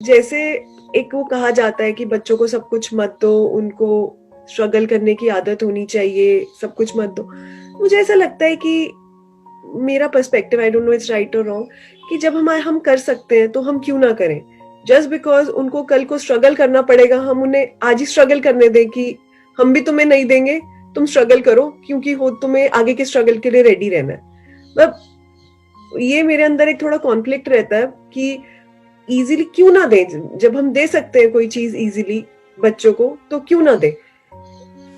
जैसे एक वो कहा जाता है कि बच्चों को सब कुछ मत दो, उनको स्ट्रगल करने की आदत होनी चाहिए, सब कुछ मत दो। मुझे ऐसा लगता है कि मेरा perspective, I don't know it's right और रॉन्ग, कि जब हम कर सकते हैं तो हम क्यों ना करें। जस्ट बिकॉज उनको कल को स्ट्रगल करना पड़ेगा, हम उन्हें आज ही स्ट्रगल करने दें कि हम भी तुम्हें नहीं देंगे, तुम स्ट्रगल करो, क्योंकि हो तुम्हें आगे के स्ट्रगल के लिए रेडी रहना है। मतलब ये मेरे अंदर एक थोड़ा कॉन्फ्लिक्ट रहता है कि इजीली क्यों ना दें, जब हम दे सकते हैं कोई चीज इजीली बच्चों को, तो क्यों ना दे।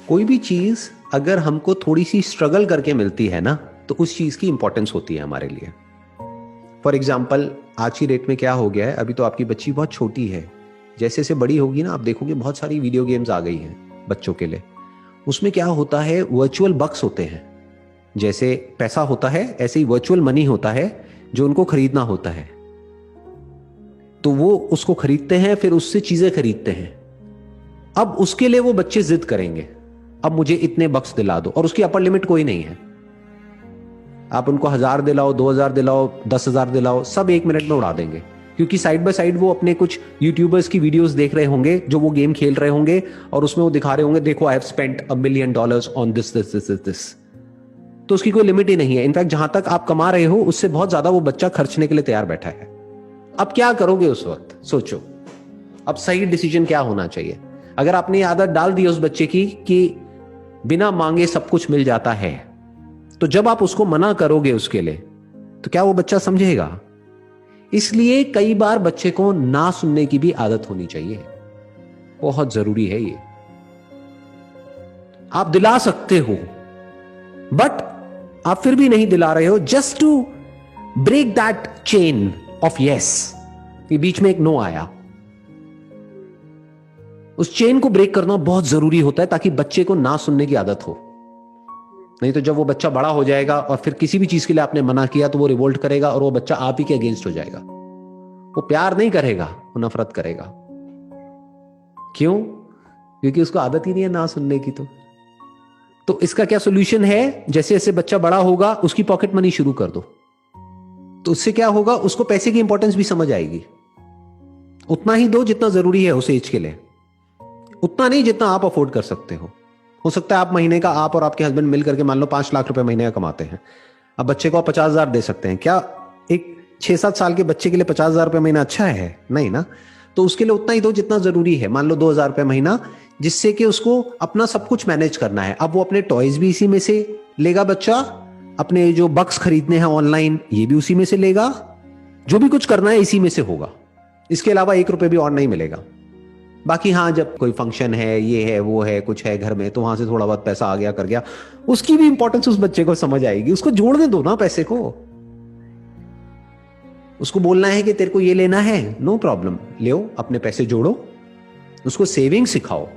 कोई भी चीज अगर हमको थोड़ी सी स्ट्रगल करके मिलती है ना, तो उस चीज की इंपॉर्टेंस होती है हमारे लिए। फॉर एग्जाम्पल, आज की डेट में क्या हो गया है, अभी तो आपकी बच्ची बहुत छोटी है, जैसे जैसे बड़ी होगी ना, आप देखोगे बहुत सारी वीडियो गेम्स आ गई हैं बच्चों के लिए। उसमें क्या होता है, वर्चुअल बक्स होते हैं। जैसे पैसा होता है ऐसे ही वर्चुअल मनी होता है जो उनको खरीदना होता है। तो वो उसको खरीदते हैं, फिर उससे चीजें खरीदते हैं। अब उसके लिए वो बच्चे जिद करेंगे, अब मुझे इतने बक्स दिला दो, और उसकी अपर लिमिट कोई नहीं है। आप उनको 1000 दिलाओ, 2000 दिलाओ, 10,000 दिलाओ, सब 1 मिनट में उड़ा देंगे। क्योंकि साइड बाय साइड वो अपने कुछ यूट्यूबर्स की वीडियोस देख रहे होंगे जो वो गेम खेल रहे होंगे, और उसमें वो दिखा रहे होंगे, देखो I have spent $1 million on this this this this. तो उसकी कोई लिमिट ही नहीं है। इनफैक्ट जहां तक आप कमा रहे हो उससे बहुत ज्यादा वो बच्चा खर्चने के लिए तैयार बैठा है। अब क्या करोगे उस वक्त, सोचो। अब सही डिसीजन क्या होना चाहिए? अगर आपने ये आदत डाल दी उस बच्चे की कि बिना मांगे सब कुछ मिल जाता है, तो जब आप उसको मना करोगे उसके लिए, तो क्या वो बच्चा समझेगा? इसलिए कई बार बच्चे को ना सुनने की भी आदत होनी चाहिए। बहुत जरूरी है ये। आप दिला सकते हो, बट आप फिर भी नहीं दिला रहे हो, just to break that chain of yes. कि बीच में एक नो आया, उस चेन को ब्रेक करना बहुत जरूरी होता है, ताकि बच्चे को ना सुनने की आदत हो। नहीं तो जब वो बच्चा बड़ा हो जाएगा और फिर किसी भी चीज के लिए आपने मना किया, तो वो रिवोल्ट करेगा और वो बच्चा आप ही के अगेंस्ट हो जाएगा। वो प्यार नहीं करेगा, वो नफरत करेगा। क्यों? क्योंकि उसको आदत ही नहीं है ना सुनने की। तो इसका क्या सोल्यूशन है? जैसे जैसे बच्चा बड़ा होगा उसकी पॉकेट मनी शुरू कर दो। तो उससे क्या होगा, उसको पैसे की इंपॉर्टेंस भी समझ आएगी। उतना ही दो जितना जरूरी है उस एज के लिए, उतना नहीं जितना आप अफोर्ड कर सकते हो सकता है आप महीने का, आप और आपके हस्बैंड मिल करके मान लो 5 लाख रुपए महीने का कमाते हैं। अब बच्चे को आप 50,000 दे सकते हैं क्या? एक 6-7 साल के बच्चे के लिए 50,000 रुपए महीना अच्छा है? नहीं ना। तो उसके लिए उतना ही दो जितना जरूरी है, मान लो 2,000 रुपए महीना, जिससे कि उसको अपना सब कुछ मैनेज करना है। अब वो अपने टॉयज भी इसी में से लेगा बच्चा, अपने जो बक्स खरीदने हैं ऑनलाइन ये भी उसी में से लेगा, जो भी कुछ करना है इसी में से होगा। इसके अलावा 1 रुपए भी और नहीं मिलेगा। बाकी हाँ, जब कोई फंक्शन है, ये है वो है, कुछ है घर में, तो वहां से थोड़ा बहुत पैसा आ गया कर गया, उसकी भी इंपॉर्टेंस उस बच्चे को समझ आएगी। उसको जोड़ने दो ना पैसे को। उसको बोलना है कि तेरे को ये लेना है, नो प्रॉब्लम, ले अपने पैसे जोड़ो। उसको सेविंग सिखाओ,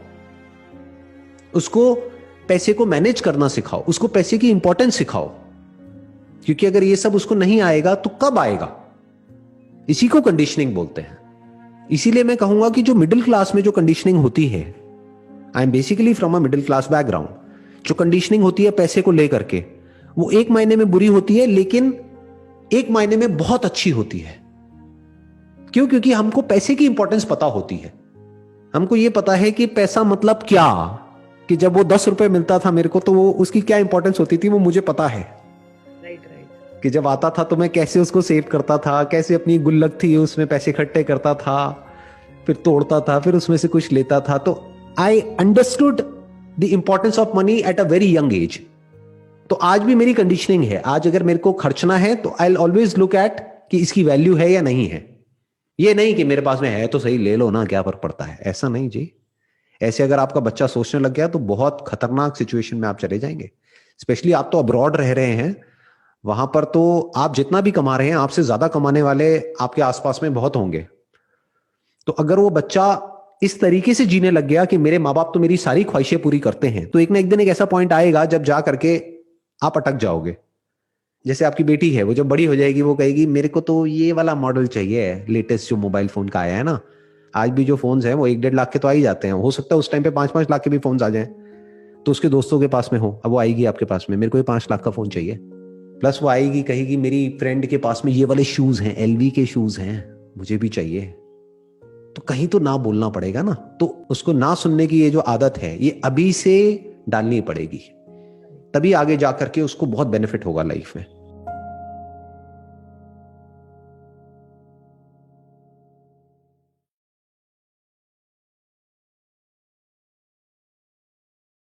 उसको पैसे को मैनेज करना सिखाओ, उसको पैसे की इंपॉर्टेंस सिखाओ। क्योंकि अगर ये सब उसको नहीं आएगा तो कब आएगा? इसी को कंडीशनिंग बोलते हैं। इसीलिए मैं कहूंगा कि जो मिडिल क्लास में जो कंडीशनिंग होती है, I am basically from a middle class background, जो कंडीशनिंग होती है पैसे को लेकर के, वो एक मायने में बुरी होती है, लेकिन एक मायने में बहुत अच्छी होती है। क्यों? क्योंकि हमको पैसे की इंपॉर्टेंस पता होती है। हमको ये पता है कि पैसा मतलब क्या, कि जब वो 10 रुपए मिलता था मेरे को, तो वो उसकी क्या इंपॉर्टेंस होती थी वो मुझे पता है। राइट। कि जब आता था तो मैं कैसे उसको सेव करता था, कैसे अपनी गुल्लक थी उसमें पैसे इकट्ठे करता था, फिर तोड़ता था, फिर उसमें से कुछ लेता था। तो I understood the importance of money at a very young age. तो आज भी मेरी कंडीशनिंग है, आज अगर मेरे को खर्चना है तो आई ऑलवेज लुक एट कि इसकी वैल्यू है या नहीं है। ये नहीं कि मेरे पास में है तो सही, ले लो ना, क्या फर्क पड़ता है, ऐसा नहीं जी। ऐसे अगर आपका बच्चा सोचने लग गया तो बहुत खतरनाक सिचुएशन में आप चले जाएंगे। स्पेशली आप तो अब्रॉड रह रहे हैं, वहां पर तो आप जितना भी कमा रहे हैं, आपसे ज्यादा कमाने वाले आपके आसपास में बहुत होंगे। तो अगर वो बच्चा इस तरीके से जीने लग गया कि मेरे माँ बाप तो मेरी सारी ख्वाहिशें पूरी करते हैं, तो एक ना एक दिन एक ऐसा पॉइंट आएगा जब जा करके आप अटक जाओगे। जैसे आपकी बेटी है, वो जब बड़ी हो जाएगी वो कहेगी मेरे को तो ये वाला मॉडल चाहिए, लेटेस्ट जो मोबाइल फोन का आया है ना। आज भी जो फोन्स हैं वो 1-1.5 लाख के तो आ ही जाते हैं, हो सकता है उस टाइम पे 5-5 लाख के भी फोन्स आ जाएं। तो उसके दोस्तों के पास में हो, अब वो आएगी आपके पास में, मेरे को ये 5 लाख का फोन चाहिए। प्लस वो आएगी कहेगी मेरी फ्रेंड के पास में ये वाले शूज हैं, LV के शूज हैं, मुझे भी चाहिए। तो कहीं तो ना बोलना पड़ेगा ना। तो उसको ना सुनने की ये जो आदत है ये अभी से डालनी पड़ेगी, तभी आगे जा करके उसको बहुत बेनिफिट होगा लाइफ में।